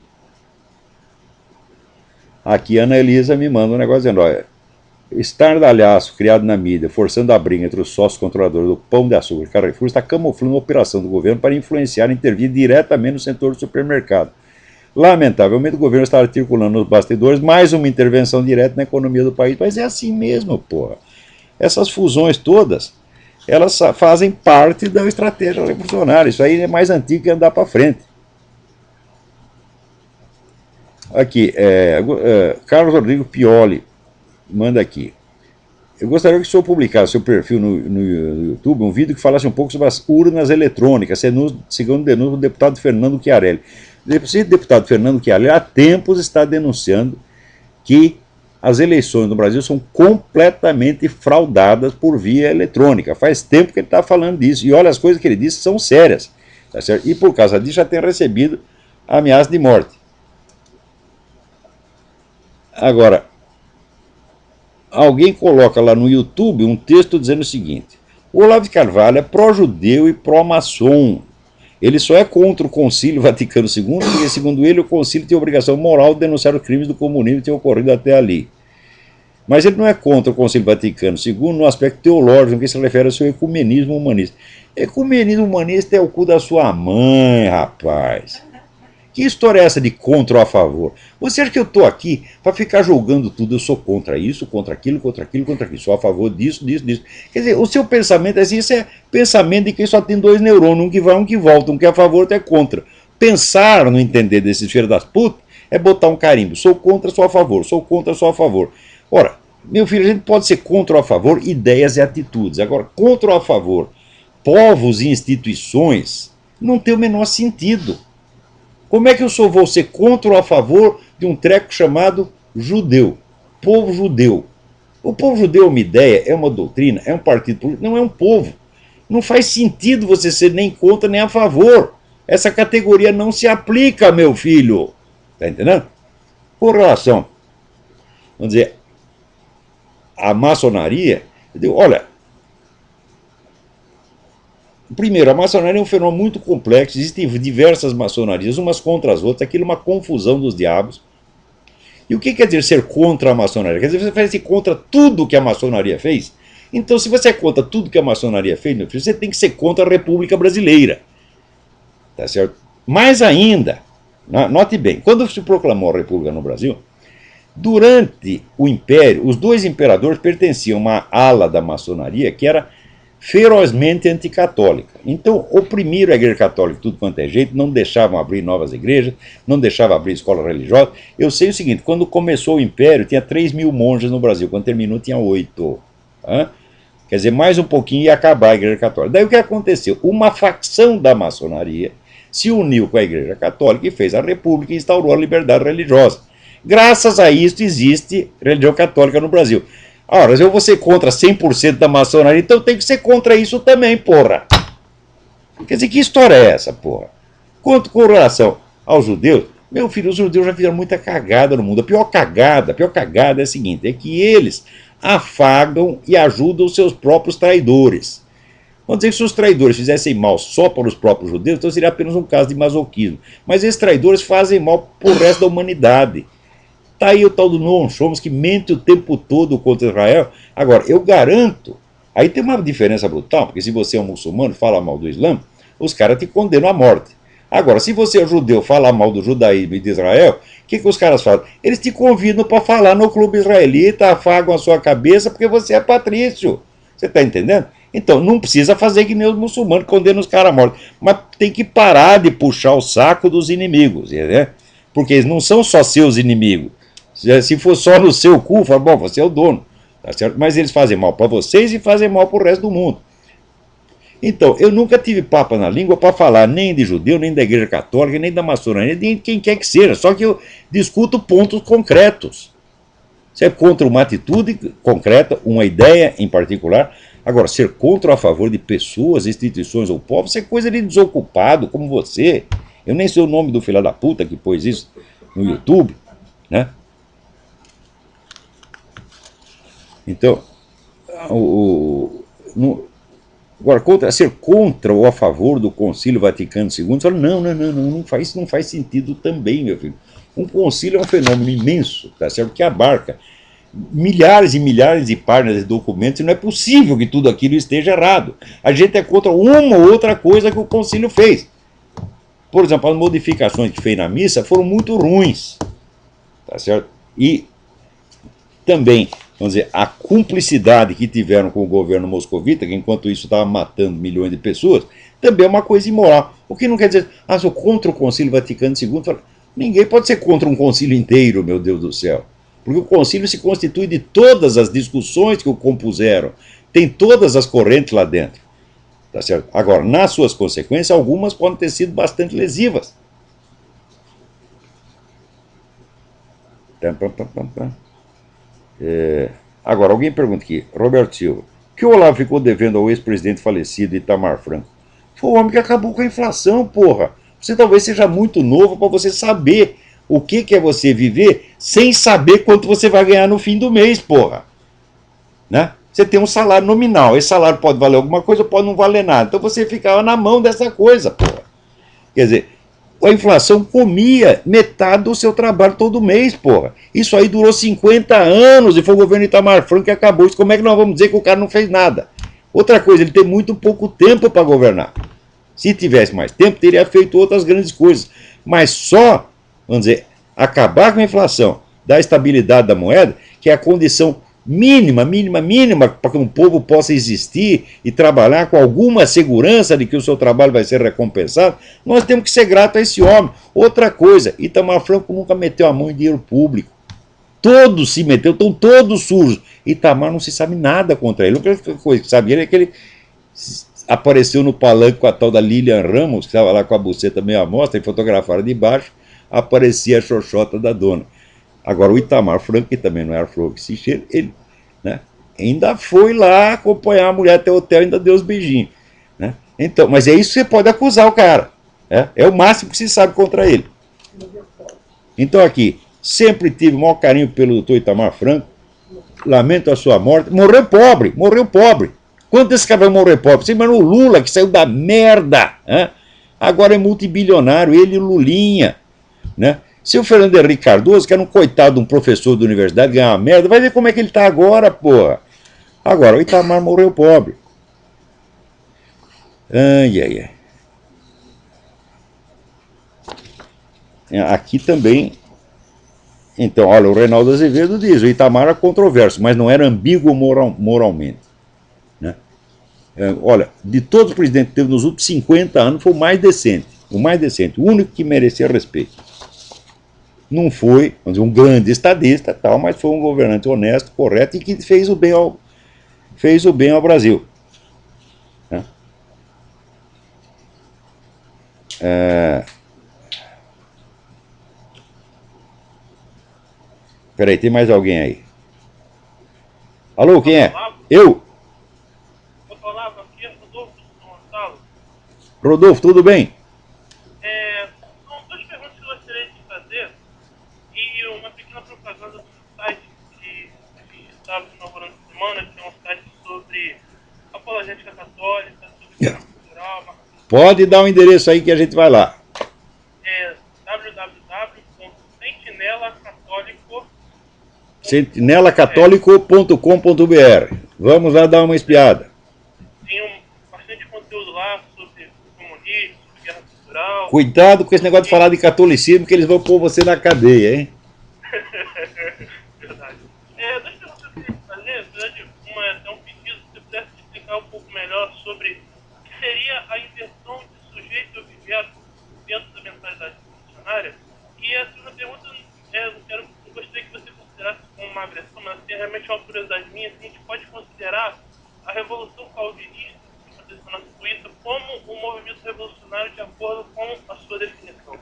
aqui a Ana Elisa me manda um negócio dizendo, olha, estardalhaço criado na mídia, forçando a briga entre os sócios controladores do Pão de Açúcar e Carrefour, está camuflando uma operação do governo para influenciar e intervir diretamente no setor do supermercado. Lamentavelmente, o governo está articulando nos bastidores mais uma intervenção direta na economia do país. Mas é assim mesmo, porra. Essas fusões todas, elas fazem parte da estratégia revolucionária. Isso aí é mais antigo que andar para frente. Aqui, Carlos Rodrigo Pioli manda aqui. Eu gostaria que o senhor publicasse seu perfil no YouTube um vídeo que falasse um pouco sobre as urnas eletrônicas, segundo denúncia do deputado Fernando Chiarelli. O deputado Fernando Chiarelli há tempos está denunciando que as eleições no Brasil são completamente fraudadas por via eletrônica. Faz tempo que ele está falando disso. E olha, as coisas que ele disse são sérias. Tá certo? E por causa disso já tem recebido ameaça de morte. Agora, alguém coloca lá no YouTube um texto dizendo o seguinte: o Olavo de Carvalho é pró-judeu e pró-maçom. Ele só é contra o Concílio Vaticano II, porque, segundo ele, o Concílio tem a obrigação moral de denunciar os crimes do comunismo que tinham ocorrido até ali. Mas ele não é contra o Concílio Vaticano II no aspecto teológico, que se refere ao seu ecumenismo humanista. Ecumenismo humanista é o cu da sua mãe, rapaz. Que história é essa de contra ou a favor? Você acha que eu estou aqui para ficar julgando tudo? Eu sou contra isso, contra aquilo, contra aquilo, contra aquilo. Sou a favor disso, disso, disso. Quer dizer, o seu pensamento é assim, isso é pensamento de quem só tem dois neurônios, um que vai, um que volta, um que é a favor, outro é contra. Pensar no entender desses filhos das putas é botar um carimbo. Sou contra, sou a favor. Sou contra, sou a favor. Ora, meu filho, a gente pode ser contra ou a favor ideias e atitudes. Agora, contra ou a favor povos e instituições não tem o menor sentido. Como é que eu vou ser contra ou a favor de um treco chamado judeu? Povo judeu. O povo judeu é uma ideia, é uma doutrina, é um partido político, não é um povo. Não faz sentido você ser nem contra nem a favor. Essa categoria não se aplica, meu filho. Está entendendo? Com relação, vamos dizer, à maçonaria, eu digo, olha, primeiro, a maçonaria é um fenômeno muito complexo, existem diversas maçonarias, umas contra as outras, aquilo é uma confusão dos diabos. E o que quer dizer ser contra a maçonaria? Quer dizer, você faz contra tudo que a maçonaria fez? Então, se você é contra tudo que a maçonaria fez, meu filho, você tem que ser contra a República Brasileira. Tá certo? Mais ainda, note bem, quando se proclamou a República no Brasil, durante o Império, os dois imperadores pertenciam a uma ala da maçonaria que era ferozmente anticatólica. Então, oprimiram a Igreja Católica de tudo quanto é jeito, não deixavam abrir novas igrejas, não deixavam abrir escola religiosa. Eu sei o seguinte, quando começou o Império, tinha 3.000 monges no Brasil, quando terminou tinha 8. Quer dizer, mais um pouquinho ia acabar a Igreja Católica. Daí o que aconteceu? Uma facção da maçonaria se uniu com a Igreja Católica e fez a República e instaurou a liberdade religiosa. Graças a isso existe religião católica no Brasil. Ora, eu vou ser contra 100% da maçonaria, então eu tenho que ser contra isso também, porra. Quer dizer, que história é essa, porra? Quanto com relação aos judeus, meu filho, os judeus já fizeram muita cagada no mundo. A pior cagada é a seguinte, é que eles afagam e ajudam os seus próprios traidores. Vamos dizer que se os traidores fizessem mal só para os próprios judeus, então seria apenas um caso de masoquismo. Mas esses traidores fazem mal para o resto da humanidade. Está aí o tal do Noam Chomsky que mente o tempo todo contra Israel. Agora, eu garanto, aí tem uma diferença brutal, porque se você é um muçulmano e fala mal do Islã, os caras te condenam à morte. Agora, se você é judeu e fala mal do judaísmo e de Israel, o que os caras fazem? Eles te convidam para falar no clube israelita, afagam a sua cabeça porque você é patrício. Você está entendendo? Então, não precisa fazer que nem os muçulmanos condenam os caras à morte. Mas tem que parar de puxar o saco dos inimigos, né? Porque eles não são só seus inimigos. Se for só no seu cu, fala, bom, você é o dono, tá certo? Mas eles fazem mal para vocês e fazem mal para o resto do mundo. Então, eu nunca tive papa na língua para falar nem de judeu, nem da Igreja Católica, nem da maçonaria, nem de quem quer que seja, só que eu discuto pontos concretos. Você é contra uma atitude concreta, uma ideia em particular. Agora, ser contra ou a favor de pessoas, instituições ou povos, isso é coisa de desocupado como você. Eu nem sei o nome do filho da puta que pôs isso no YouTube, né? Então, agora, ser contra ou a favor do Concílio Vaticano II, fala, não faz sentido também, meu filho. Um concílio é um fenômeno imenso, tá certo? Que abarca milhares e milhares de páginas de documentos e não é possível que tudo aquilo esteja errado. A gente é contra uma ou outra coisa que o concílio fez. Por exemplo, as modificações que fez na missa foram muito ruins, tá certo? E também, vamos dizer, a cumplicidade que tiveram com o governo moscovita, que enquanto isso estava matando milhões de pessoas, também é uma coisa imoral. O que não quer dizer, sou contra o Concílio Vaticano II. Ninguém pode ser contra um concílio inteiro, meu Deus do céu. Porque o concílio se constitui de todas as discussões que o compuseram. Tem todas as correntes lá dentro. Tá certo? Agora, nas suas consequências, algumas podem ter sido bastante lesivas. Agora, alguém pergunta aqui, Roberto Silva, o que o Olavo ficou devendo ao ex-presidente falecido Itamar Franco? Foi o homem que acabou com a inflação, porra. Você talvez seja muito novo para você saber o que é você viver sem saber quanto você vai ganhar no fim do mês, porra. Né? Você tem um salário nominal, esse salário pode valer alguma coisa, pode não valer nada. Então você ficava na mão dessa coisa, porra. Quer dizer, a inflação comia metade do seu trabalho todo mês, porra. Isso aí durou 50 anos e foi o governo Itamar Franco que acabou isso. Como é que nós vamos dizer que o cara não fez nada? Outra coisa, ele tem muito pouco tempo para governar. Se tivesse mais tempo, teria feito outras grandes coisas. mas só, vamos dizer, acabar com a inflação, dar estabilidade da moeda, que é a condição mínima para que um povo possa existir e trabalhar com alguma segurança de que o seu trabalho vai ser recompensado. Nós temos que ser gratos a esse homem. Outra coisa, Itamar Franco nunca meteu a mão em dinheiro público. Todos se meteu, estão todos sujos. Itamar não se sabe nada contra ele. A única coisa que sabe ele é que ele apareceu no palanque com a tal da Lilian Ramos, que estava lá com a buceta meio à mostra, e fotografaram de baixo, aparecia a xoxota da dona. Agora, o Itamar Franco, que também não era flor que se cheira, ele, né, ainda foi lá acompanhar a mulher até o hotel e ainda deu os beijinhos. Né? Então, mas é isso que você pode acusar o cara. É o máximo que se sabe contra ele. Então, aqui, sempre tive o maior carinho pelo doutor Itamar Franco, lamento a sua morte. Morreu pobre. Quanto desse cara vai morrer pobre? Você imagina o Lula, que saiu da merda, né? Agora é multibilionário, ele e o Lulinha, né? Se o Fernando Henrique Cardoso, que era um coitado de um professor da universidade, ganhar uma merda, vai ver como é que ele está agora, porra. Agora, o Itamar morreu pobre. Ai. Aqui também. Então, olha, o Reinaldo Azevedo diz, o Itamar era controverso, mas não era ambíguo moralmente. Né? Olha, de todos os presidentes que teve nos últimos 50 anos, foi o mais decente. O único que merecia respeito. Não foi, vamos dizer, um grande estadista, tal, mas foi um governante honesto, correto e que fez o bem ao Brasil. Né? Peraí, tem mais alguém aí? Alô, quem é? Eu? Rodolfo, tudo bem? São duas perguntas que eu gostaria de fazer e uma pequena propaganda do site que estava inaugurando essa semana, que é um site sobre apologética católica, sobre cultural. Pode dar o endereço aí que a gente vai lá. É sentinelacatólico.com.br. Vamos lá dar uma espiada. Tem bastante conteúdo lá sobre comunismo, sobre guerra cultural. Cuidado com esse negócio de falar de catolicismo, que eles vão pôr você na cadeia, hein? Verdade. Duas perguntas que eu queria fazer, na verdade, uma é até um pedido, se você pudesse explicar um pouco melhor sobre o que seria a inversão de sujeito e objeto dentro da mentalidade revolucionária. E a segunda pergunta, eu gostaria que você considerasse como uma agressão, mas assim, realmente é uma curiosidade minha, se a gente pode considerar a Revolução Calvinista que aconteceu na Suíça como um movimento revolucionário de acordo com a sua definição.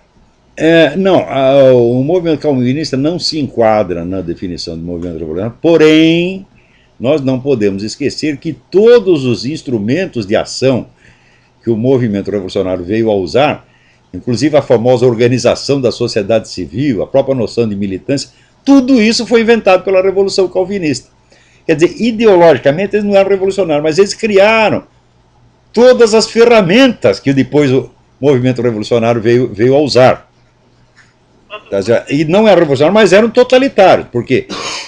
Não, o movimento calvinista não se enquadra na definição de movimento revolucionário, porém, nós não podemos esquecer que todos os instrumentos de ação que o movimento revolucionário veio a usar, inclusive a famosa organização da sociedade civil, a própria noção de militância, tudo isso foi inventado pela Revolução Calvinista. Quer dizer, ideologicamente eles não eram revolucionários, mas eles criaram todas as ferramentas que depois o movimento revolucionário veio a usar. E não eram revolucionários, mas eram totalitários, porque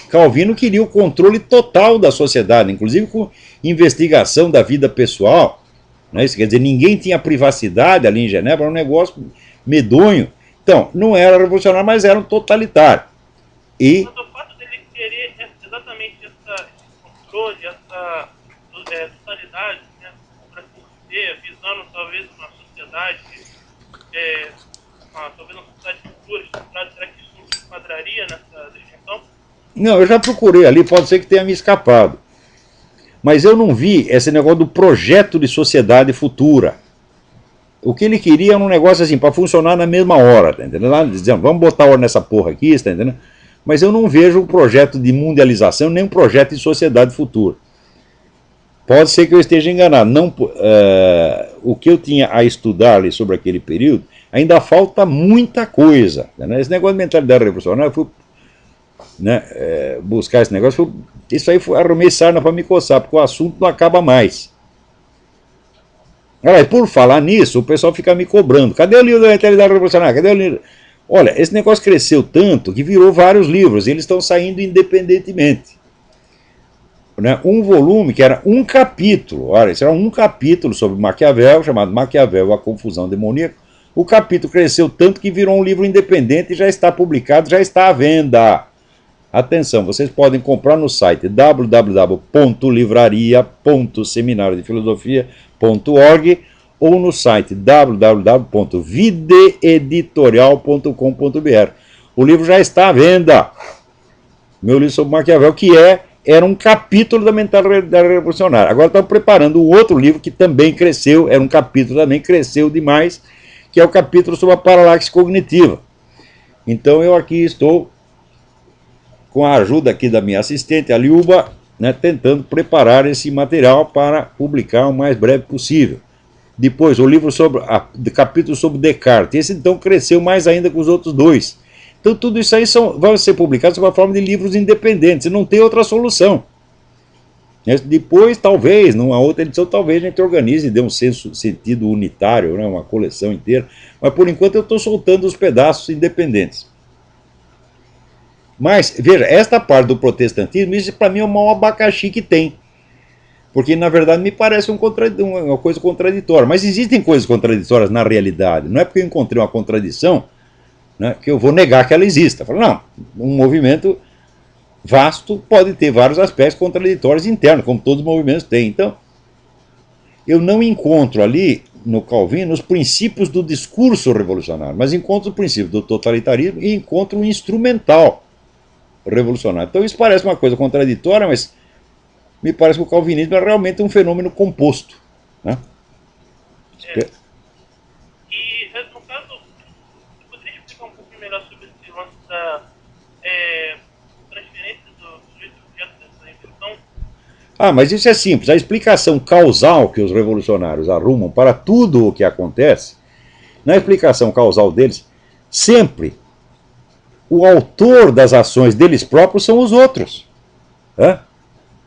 Calvino queria o controle total da sociedade, inclusive com investigação da vida pessoal. Né? Isso quer dizer, ninguém tinha privacidade ali em Genebra, era um negócio medonho. Então, não era revolucionário, mas eram totalitários. Mas o fato dele querer exatamente esse controle, essa totalidade, né, para assim dizer, visando talvez uma sociedade, talvez uma sociedade futura, será que isso se enquadraria nessa definição? Não, eu já procurei ali, pode ser que tenha me escapado. Mas eu não vi esse negócio do projeto de sociedade futura. O que ele queria era um negócio assim, para funcionar na mesma hora, tá entendendo? Lá dizendo, vamos botar ordem nessa porra aqui, tá entendendo? Mas eu não vejo um projeto de mundialização, nem um projeto de sociedade futura. Pode ser que eu esteja enganado. Não, o que eu tinha a estudar ali sobre aquele período, ainda falta muita coisa. Né? Esse negócio de mentalidade revolucionária, eu fui buscar esse negócio, isso aí foi arrumei sarna para me coçar, porque o assunto não acaba mais. Olha, por falar nisso, o pessoal fica me cobrando. Cadê o livro da mentalidade revolucionária? Cadê o livro? Olha, esse negócio cresceu tanto que virou vários livros, e eles estão saindo independentemente. Né? Um volume que era um capítulo, olha, isso era um capítulo sobre Maquiavel, chamado Maquiavel, a confusão demoníaca, O capítulo cresceu tanto que virou um livro independente e já está publicado, já está à venda. Atenção, vocês podem comprar no site www.livraria.seminariodefilosofia.org ou no site www.videeditorial.com.br. O livro já está à venda. Meu livro sobre Maquiavel, que era um capítulo da mentalidade revolucionária. Agora estamos preparando um outro livro que também cresceu, era um capítulo também, cresceu demais, que é o capítulo sobre a paralaxe cognitiva. Então eu aqui estou, com a ajuda aqui da minha assistente, a Liuba, né, tentando preparar esse material para publicar o mais breve possível. Depois, o livro sobre capítulo sobre Descartes. Esse então cresceu mais ainda que os outros dois. Então tudo isso aí vai ser publicado sob a forma de livros independentes, não tem outra solução. Depois, talvez, numa outra edição, talvez a gente organize e dê um sentido unitário, né, uma coleção inteira. Mas por enquanto eu estou soltando os pedaços independentes. Mas, veja, esta parte do protestantismo, isso para mim é o maior abacaxi que tem. Porque, na verdade, me parece uma coisa contraditória. Mas existem coisas contraditórias na realidade. Não é porque eu encontrei uma contradição, né, que eu vou negar que ela exista. Eu falo, não, um movimento vasto pode ter vários aspectos contraditórios internos, como todos os movimentos têm. Então, eu não encontro ali, no Calvino, os princípios do discurso revolucionário, mas encontro os princípios do totalitarismo e encontro o instrumental revolucionário. Então, isso parece uma coisa contraditória, mas me parece que o calvinismo é realmente um fenômeno composto, né? E, no caso, você poderia explicar um pouco melhor sobre esse lance da transferência do sujeito objeto dessa inversão? Mas isso é simples. A explicação causal que os revolucionários arrumam para tudo o que acontece, na explicação causal deles, sempre o autor das ações deles próprios são os outros. Né?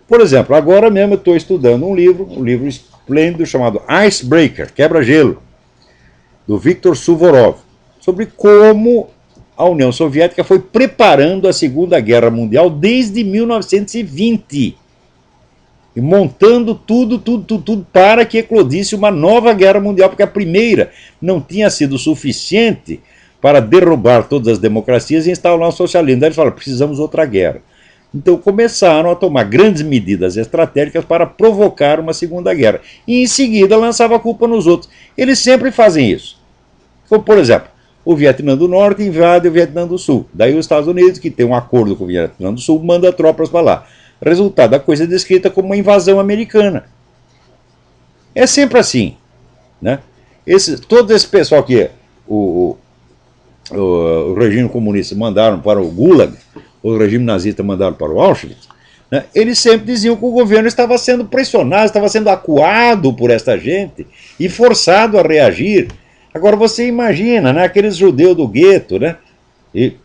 Por exemplo, agora mesmo eu estou estudando um livro esplêndido chamado Icebreaker, Quebra-Gelo, do Viktor Suvorov, sobre como a União Soviética foi preparando a Segunda Guerra Mundial desde 1920, e montando tudo para que eclodisse uma nova guerra mundial, porque a primeira não tinha sido suficiente para derrubar todas as democracias e instaurar o socialismo. Daí eles falaram, precisamos de outra guerra. Então começaram a tomar grandes medidas estratégicas para provocar uma segunda guerra. E em seguida lançava a culpa nos outros. Eles sempre fazem isso. Como, por exemplo, o Vietnã do Norte invade o Vietnã do Sul. Daí os Estados Unidos, que tem um acordo com o Vietnã do Sul, manda tropas para lá. Resultado, a coisa é descrita como uma invasão americana. É sempre assim. Né? Todo esse pessoal que o regime comunista mandaram para o Gulag, o regime nazista mandaram para o Auschwitz, né, eles sempre diziam que o governo estava sendo pressionado, estava sendo acuado por esta gente e forçado a reagir. Agora você imagina, né, aqueles judeus do gueto, né, e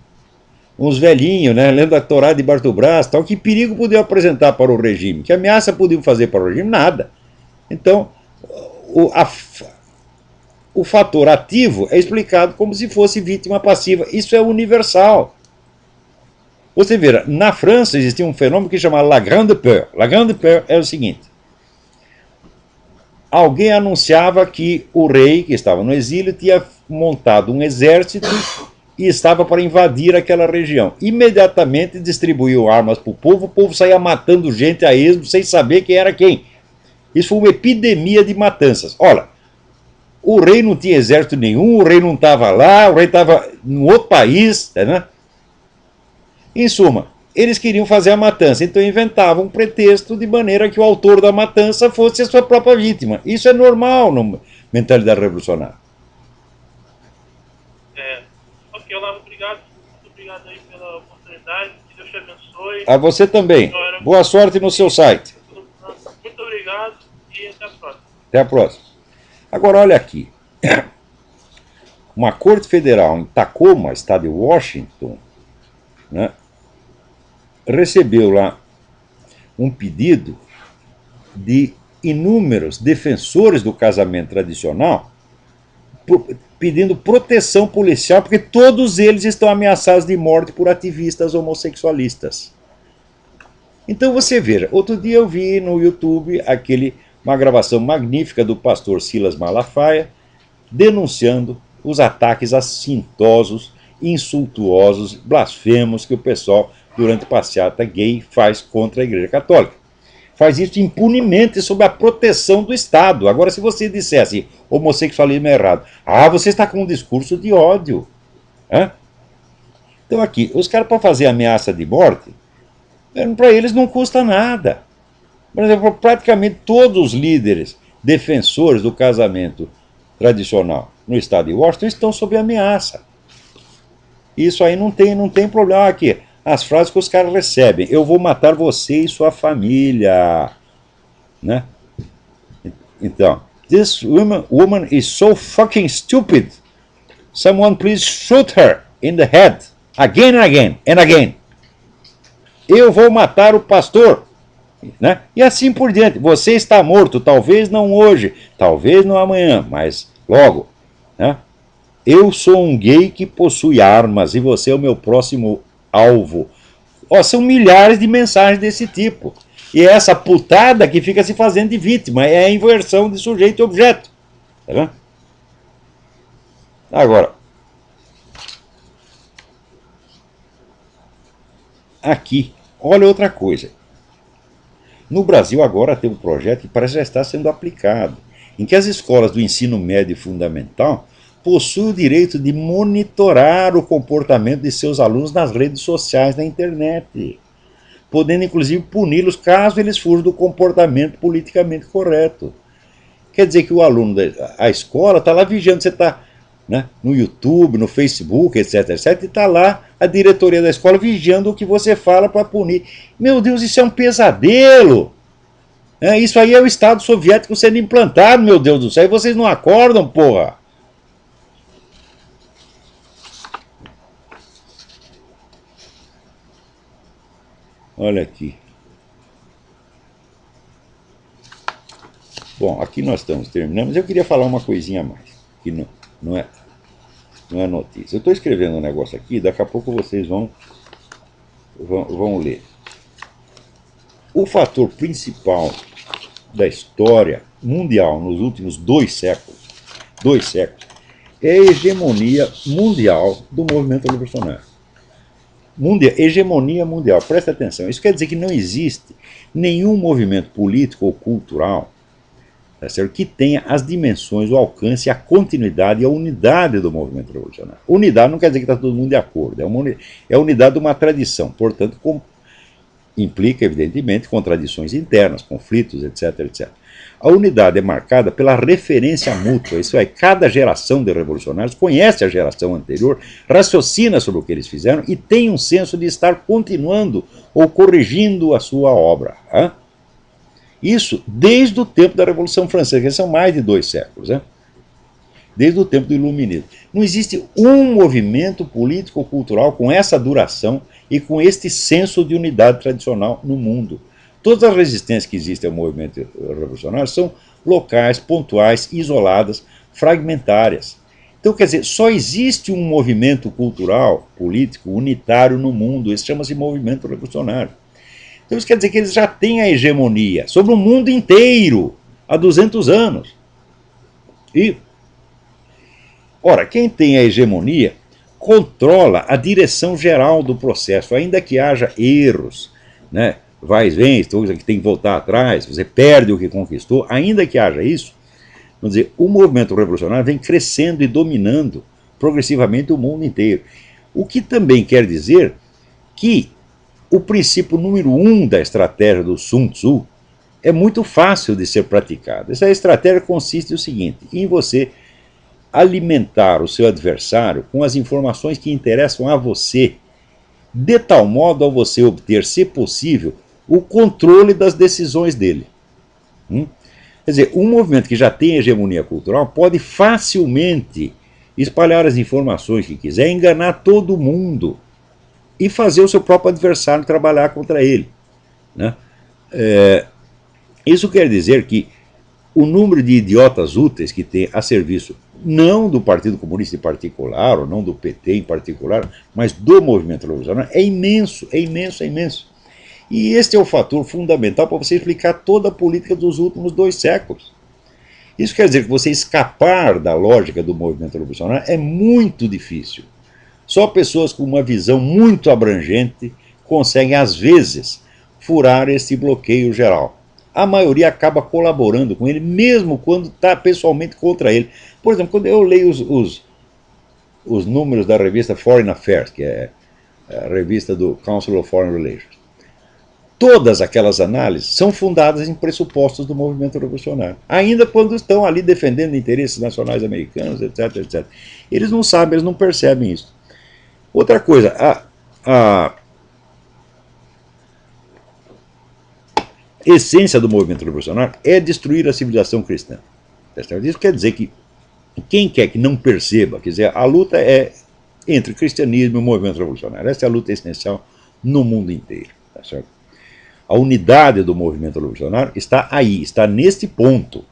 uns velhinhos, né, lendo a Torá debaixo do braço, tal, que perigo podiam apresentar para o regime? Que ameaça podiam fazer para o regime? Nada. Então, o fator ativo é explicado como se fosse vítima passiva. Isso é universal. Você vê, na França existia um fenômeno que se chama La Grande Peur. La Grande Peur é o seguinte: alguém anunciava que o rei, que estava no exílio, tinha montado um exército e estava para invadir aquela região. Imediatamente distribuiu armas para o povo saía matando gente a esmo sem saber quem era quem. Isso foi uma epidemia de matanças. Olha, o rei não tinha exército nenhum, o rei não estava lá, o rei estava em outro país, né? Em suma, eles queriam fazer a matança, então inventavam um pretexto de maneira que o autor da matança fosse a sua própria vítima. Isso é normal na mentalidade revolucionária. Ok, Olavo, obrigado. Muito obrigado aí pela oportunidade. Que Deus te abençoe. A você também. Boa sorte no seu site. Muito obrigado e até a próxima. Até a próxima. Agora, olha aqui. Uma corte federal em Tacoma, estado de Washington, né, recebeu lá um pedido de inúmeros defensores do casamento tradicional pedindo proteção policial, porque todos eles estão ameaçados de morte por ativistas homossexualistas. Então você veja, outro dia eu vi no YouTube uma gravação magnífica do pastor Silas Malafaia denunciando os ataques assintosos, insultuosos, blasfemos que o pessoal, durante passeata gay, faz contra a Igreja Católica. Faz isso impunemente sob a proteção do Estado. Agora, se você dissesse homossexualismo é errado, você está com um discurso de ódio. Hã? Então aqui, os caras para fazer ameaça de morte, para eles não custa nada. Por exemplo, praticamente todos os líderes defensores do casamento tradicional no estado de Washington estão sob ameaça. Isso aí não tem problema aqui. As frases que os caras recebem: eu vou matar você e sua família. Né? Então, this woman is so fucking stupid. Someone please shoot her in the head. Again and again and again. Eu vou matar o pastor. Né? E assim por diante. Você está morto, talvez não hoje, talvez não amanhã, mas logo. Né? Eu sou um gay que possui armas e você é o meu próximo alvo. São milhares de mensagens desse tipo. E é essa putada que fica se fazendo de vítima. É a inversão de sujeito e objeto. Tá vendo? Agora, aqui, olha outra coisa. No Brasil agora tem um projeto que parece já estar sendo aplicado, em que as escolas do ensino médio e fundamental possuem o direito de monitorar o comportamento de seus alunos nas redes sociais, na internet, podendo inclusive puni-los caso eles fujam do comportamento politicamente correto. Quer dizer que o aluno da escola está lá vigiando, você está, né, no YouTube, no Facebook, etc, etc, e está lá a diretoria da escola vigiando o que você fala para punir. Meu Deus, isso é um pesadelo! Isso aí é o Estado soviético sendo implantado, meu Deus do céu, e vocês não acordam, porra! Olha aqui. Bom, aqui nós estamos terminando, mas eu queria falar uma coisinha a mais, que não é notícia. Eu estou escrevendo um negócio aqui, daqui a pouco vocês vão ler. O fator principal da história mundial nos últimos 2 séculos, é a hegemonia mundial do movimento revolucionário. Hegemonia mundial, presta atenção. Isso quer dizer que não existe nenhum movimento político ou cultural, tá certo, que tenha as dimensões, o alcance, a continuidade e a unidade do movimento revolucionário. Unidade não quer dizer que está todo mundo de acordo, é a unidade de uma tradição, portanto, implica, evidentemente, contradições internas, conflitos, etc, etc. A unidade é marcada pela referência mútua, isso é, cada geração de revolucionários conhece a geração anterior, raciocina sobre o que eles fizeram e tem um senso de estar continuando ou corrigindo a sua obra. Isso desde o tempo da Revolução Francesa, que são mais de 2 séculos. Desde o tempo do Iluminismo. Não existe um movimento político ou cultural com essa duração e com este senso de unidade tradicional no mundo. Todas as resistências que existem ao movimento revolucionário são locais, pontuais, isoladas, fragmentárias. Então, quer dizer, só existe um movimento cultural, político, unitário no mundo. Esse chama-se movimento revolucionário. Então isso quer dizer que eles já têm a hegemonia sobre o mundo inteiro há 200 anos. E, ora, quem tem a hegemonia controla a direção geral do processo, ainda que haja erros, né? Vai e vem, que tem que voltar atrás, você perde o que conquistou, ainda que haja isso, vamos dizer, o movimento revolucionário vem crescendo e dominando progressivamente o mundo inteiro. O que também quer dizer que o princípio número 1 da estratégia do Sun Tzu é muito fácil de ser praticado. Essa estratégia consiste no seguinte: em você alimentar o seu adversário com as informações que interessam a você, de tal modo a você obter, se possível, o controle das decisões dele. Quer dizer, um movimento que já tem hegemonia cultural pode facilmente espalhar as informações que quiser, enganar todo mundo e fazer o seu próprio adversário trabalhar contra ele. Né? Isso quer dizer que o número de idiotas úteis que tem a serviço não do Partido Comunista em particular, ou não do PT em particular, mas do movimento revolucionário, é imenso, é imenso, é imenso. E este é o fator fundamental para você explicar toda a política dos últimos 2 séculos. Isso quer dizer que você escapar da lógica do movimento revolucionário é muito difícil. Só pessoas com uma visão muito abrangente conseguem, às vezes, furar esse bloqueio geral. A maioria acaba colaborando com ele, mesmo quando está pessoalmente contra ele. Por exemplo, quando eu leio os números da revista Foreign Affairs, que é a revista do Council of Foreign Relations, todas aquelas análises são fundadas em pressupostos do movimento revolucionário, ainda quando estão ali defendendo interesses nacionais americanos, etc, etc. Eles não sabem, eles não percebem isso. Outra coisa, a essência do movimento revolucionário é destruir a civilização cristã. Isso quer dizer que quem quer que não perceba, quer dizer, a luta é entre o cristianismo e o movimento revolucionário. Essa é a luta essencial no mundo inteiro. Tá certo? A unidade do movimento revolucionário está aí, está neste ponto.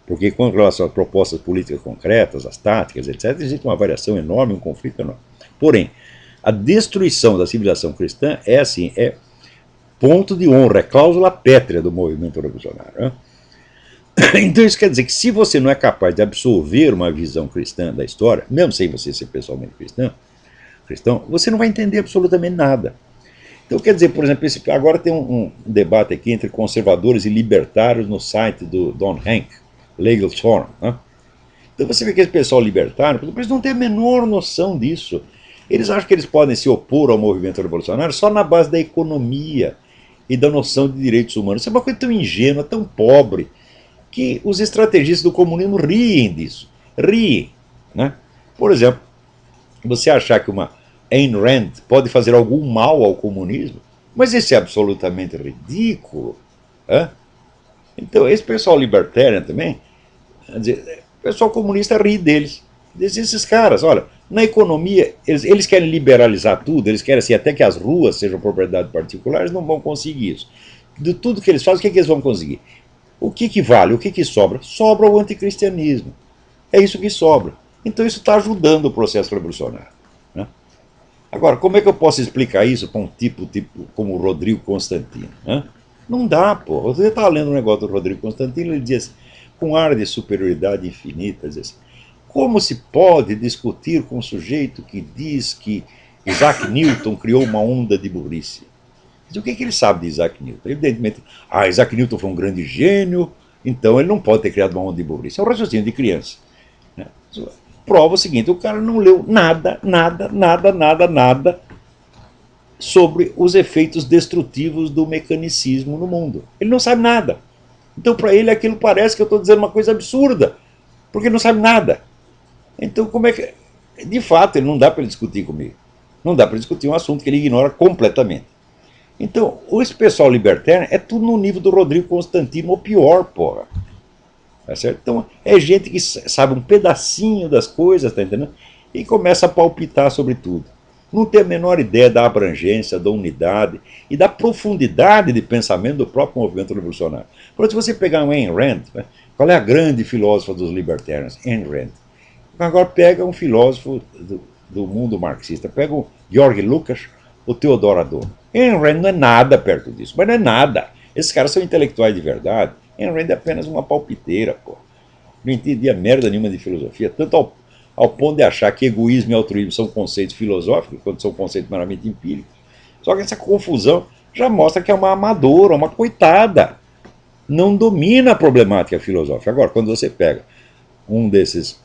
Porque com relação às propostas políticas concretas, as táticas, etc., existe uma variação enorme, um conflito enorme. Porém, a destruição da civilização cristã é assim, é ponto de honra, é cláusula pétrea do movimento revolucionário. Né? Então isso quer dizer que se você não é capaz de absorver uma visão cristã da história, mesmo sem você ser pessoalmente cristão, você não vai entender absolutamente nada. Então quer dizer, por exemplo, agora tem um debate aqui entre conservadores e libertários no site do Don Hank, Legal Forum. Né? Então você vê que esse pessoal libertário, eles não têm a menor noção disso. Eles acham que eles podem se opor ao movimento revolucionário só na base da economia e da noção de direitos humanos. Isso é uma coisa tão ingênua, tão pobre, que os estrategistas do comunismo riem disso. Riem. Né? Por exemplo, você achar que uma Ayn Rand pode fazer algum mal ao comunismo, mas isso é absolutamente ridículo. Né? Então, esse pessoal libertário também, quer dizer, o pessoal comunista ri deles. Diz esses caras, olha, na economia, eles querem liberalizar tudo, eles querem assim, até que as ruas sejam propriedade particular, eles não vão conseguir isso. De tudo que eles fazem, o que eles vão conseguir? O que vale? O que sobra? Sobra o anticristianismo. É isso que sobra. Então isso está ajudando o processo revolucionário. Né? Agora, como é que eu posso explicar isso para um tipo como o Rodrigo Constantino? Né? Não dá, pô. Você está lendo um negócio do Rodrigo Constantino, ele diz, com ar de superioridade infinita, diz assim, como se pode discutir com um sujeito que diz que Isaac Newton criou uma onda de burrice? O que ele sabe de Isaac Newton? Evidentemente, Isaac Newton foi um grande gênio, então ele não pode ter criado uma onda de burrice. É um raciocínio de criança. Né? Prova o seguinte, o cara não leu nada sobre os efeitos destrutivos do mecanicismo no mundo. Ele não sabe nada. Então, para ele, aquilo parece que eu estou dizendo uma coisa absurda, porque ele não sabe nada. Então, como é que... De fato, ele não dá para ele discutir comigo. Não dá para discutir um assunto que ele ignora completamente. Então, esse pessoal libertário é tudo no nível do Rodrigo Constantino, ou pior, porra. Tá certo? Então, é gente que sabe um pedacinho das coisas, tá entendendo? E começa a palpitar sobre tudo. Não tem a menor ideia da abrangência, da unidade e da profundidade de pensamento do próprio movimento revolucionário. Por exemplo, se você pegar um Ayn Rand, né? Qual é a grande filósofa dos libertários? Ayn Rand. Agora pega um filósofo do mundo marxista, pega o Georg Lukács, o Theodor Adorno. Ayn Rand não é nada perto disso, mas não é nada. Esses caras são intelectuais de verdade. Ayn Rand é apenas uma palpiteira, pô. Não entendia merda nenhuma de filosofia, tanto ao ponto de achar que egoísmo e altruísmo são conceitos filosóficos, quando são conceitos meramente empíricos. Só que essa confusão já mostra que é uma amadora, uma coitada. Não domina a problemática filosófica. Agora, quando você pega um desses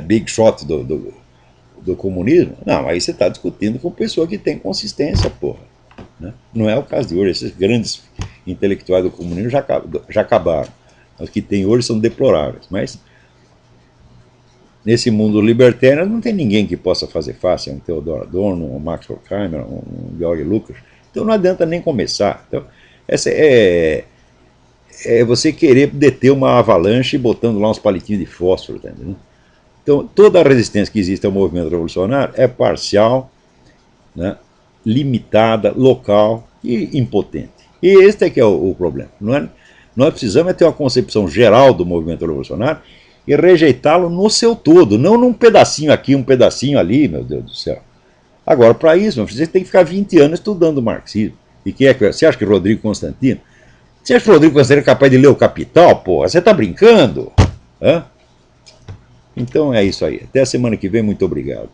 big shots do comunismo, não, aí você está discutindo com pessoa que tem consistência, porra. Né? Não é o caso de hoje. Esses grandes intelectuais do comunismo já acabaram. Os que tem hoje são deploráveis. Mas nesse mundo libertário não tem ninguém que possa fazer face a um Theodor Adorno, um Max Horkheimer, um Georg Lukács. Então não adianta nem começar. Então, essa é você querer deter uma avalanche botando lá uns palitinhos de fósforo, tá entendendo? Então, toda a resistência que existe ao movimento revolucionário é parcial, né, limitada, local e impotente. E este é que é o problema. Nós precisamos ter uma concepção geral do movimento revolucionário e rejeitá-lo no seu todo, não num pedacinho aqui, um pedacinho ali, meu Deus do céu. Agora, para isso, você tem que ficar 20 anos estudando marxismo. E quem é que você acha que Rodrigo Constantino? Você acha que o Rodrigo Constantino é capaz de ler o Capital, porra? Você tá brincando? Hã? Então é isso aí. Até a semana que vem, muito obrigado.